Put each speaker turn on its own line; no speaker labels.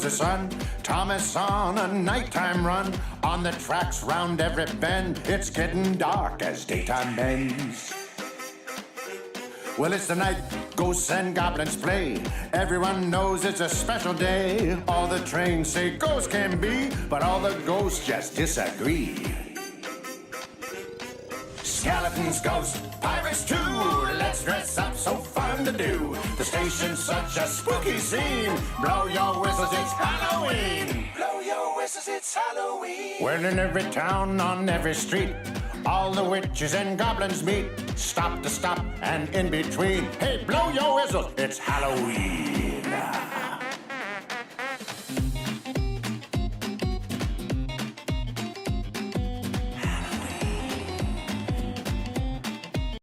the sun. Thomas on a nighttime run. On the tracks round every bend. It's getting dark as daytime bends. Well, it's the night ghosts and goblins play. Everyone knows it's a special day. All the trains say ghosts can be, but all the ghosts just disagree. Skeletons, ghosts, pirates too. Let's dress up, so fun to do. The station's such a spooky scene. Blow your whistles, it's Halloween. Blow your whistles, it's Halloween. Well, in every town, on every street, all the witches and goblins meet. Stop to stop and in between. Hey, blow your whistles, it's Halloween.